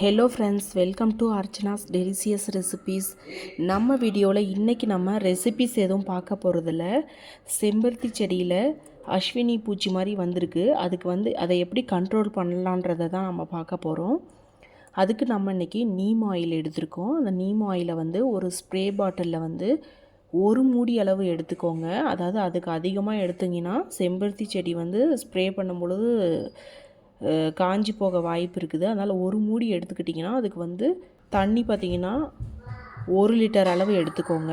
Hello friends, welcome to Archana's delicious recipes. நம்ம வீடியோவில் இன்றைக்கி நம்ம ரெசிபீஸ் எதுவும் பார்க்க போகிறதில்ல. செம்பருத்தி செடியில் அஸ்வினி பூச்சி மாதிரி வந்திருக்கு. அதுக்கு அதை எப்படி கண்ட்ரோல் பண்ணலான்றதை தான் நம்ம பார்க்க போகிறோம். அதுக்கு நம்ம இன்றைக்கி நீம் ஆயில் எடுத்திருக்கோம். அந்த நீம் ஆயிலை ஒரு ஸ்ப்ரே பாட்டிலில் ஒரு மூடி அளவு எடுத்துக்கோங்க. அதாவது அதுக்கு அதிகமாக எடுத்திங்கன்னா செம்பருத்தி செடி ஸ்ப்ரே பண்ணும் பொழுது காஞ்சி போக வாய்ப்பு இருக்குது. அதனால் ஒரு மூடி எடுத்துக்கிட்டிங்கன்னா அதுக்கு தண்ணி பார்த்திங்கன்னா 1 லிட்டர் அளவு எடுத்துக்கோங்க.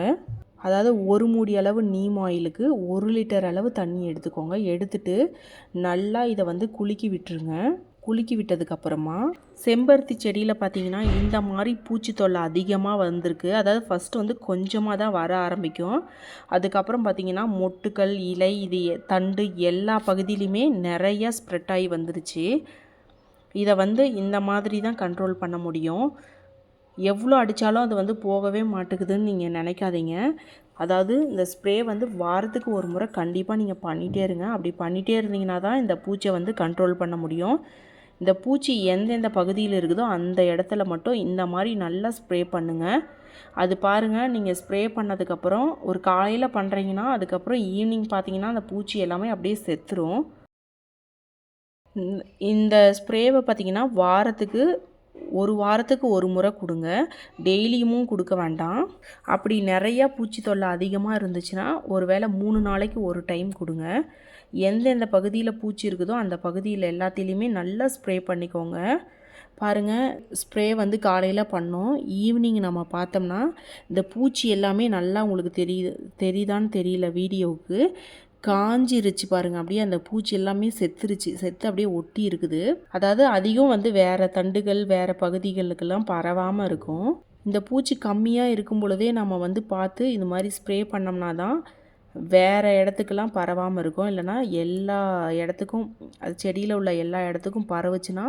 அதாவது ஒரு மூடி அளவு நீம் ஆயிலுக்கு 1 லிட்டர் அளவு தண்ணி எடுத்துக்கோங்க. எடுத்துட்டு நல்லா இதை குலுக்கி விட்டுருங்க. குலுக்கி விட்டதுக்கப்புறமா செம்பருத்தி செடியில் பார்த்திங்கன்னா இந்த மாதிரி பூச்சி தொல்லை அதிகமாக வந்திருக்கு. அதாவது ஃபஸ்ட்டு கொஞ்சமாக தான் வர ஆரம்பிக்கும். அதுக்கப்புறம் பார்த்திங்கன்னா மொட்டுக்கள், இலை, இது தண்டு எல்லா பகுதியிலையுமே நிறையா ஸ்ப்ரெட் ஆகி வந்துருச்சு. இதை இந்த மாதிரி தான் கண்ட்ரோல் பண்ண முடியும். எவ்வளோ அடித்தாலும் அது போகவே மாட்டேங்குதுன்னு நீங்கள் நினைக்காதீங்க. அதாவது இந்த ஸ்ப்ரே வாரத்துக்கு ஒரு முறை கண்டிப்பாக நீங்கள் பண்ணிகிட்டே இருங்க. அப்படி பண்ணிகிட்டே இருந்தீங்கன்னா தான் இந்த பூச்சை கண்ட்ரோல் பண்ண முடியும். இந்த பூச்சி எந்தெந்த பகுதியில் இருக்குதோ அந்த இடத்துல மட்டும் இந்த மாதிரி நல்லா ஸ்ப்ரே பண்ணுங்கள். அது பாருங்கள், நீங்கள் ஸ்ப்ரே பண்ணதுக்கப்புறம் ஒரு காலையில் பண்ணுறீங்கன்னா அதுக்கப்புறம் ஈவினிங் பார்த்தீங்கன்னா அந்த பூச்சி எல்லாமே அப்படியே செத்துரும். இந்த ஸ்ப்ரேவை பார்த்திங்கன்னா வாரத்துக்கு ஒரு முறை கொடுங்க. டெய்லியும் கொடுக்க வேண்டாம். அப்படி நிறையா பூச்சி தொல்லை அதிகமாக இருந்துச்சுன்னா ஒரு வேளை 3 நாளைக்கு ஒரு டைம் கொடுங்க. எந்தெந்த பகுதியில் பூச்சி இருக்குதோ அந்த பகுதியில் எல்லாத்திலையுமே நல்லா ஸ்ப்ரே பண்ணிக்கோங்க. பாருங்கள், ஸ்ப்ரே காலையில் பண்ணோம். ஈவினிங் நம்ம பார்த்தோம்னா இந்த பூச்சி எல்லாமே நல்லா உங்களுக்கு தெரியுதான்னு தெரியல வீடியோவுக்கு, காஞ்சிருச்சு பாருங்கள். அப்படியே அந்த பூச்சி எல்லாமே செத்து அப்படியே ஒட்டி இருக்குது. அதாவது அதிகம் வேறு தண்டுகள் வேறு பகுதிகளுக்கெல்லாம் பரவாமல் இருக்கும். இந்த பூச்சி கம்மியாக இருக்கும் பொழுதே நம்ம பார்த்து இது மாதிரி ஸ்ப்ரே பண்ணோம்னா தான் வேறு இடத்துக்கெல்லாம் பரவாமல் இருக்கும். இல்லைனா எல்லா இடத்துக்கும், அது செடியில் உள்ள எல்லா இடத்துக்கும் பரவுச்சுன்னா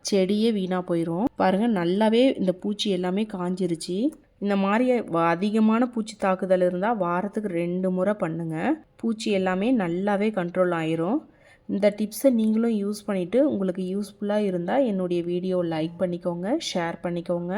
செடியே வீணாக போயிடும். பாருங்கள், நல்லாவே இந்த பூச்சி எல்லாமே காஞ்சிருச்சு. இந்த மாதிரி அதிகமான பூச்சி தாக்குதல் இருந்தால் வாரத்துக்கு 2 முறை பண்ணுங்கள். பூச்சி எல்லாமே நல்லாவே கண்ட்ரோல் ஆயிரும். இந்த டிப்ஸை நீங்களும் யூஸ் பண்ணிவிட்டு உங்களுக்கு யூஸ்ஃபுல்லாக இருந்தால் என்னுடைய வீடியோ லைக் பண்ணிக்கோங்க, ஷேர் பண்ணிக்கோங்க.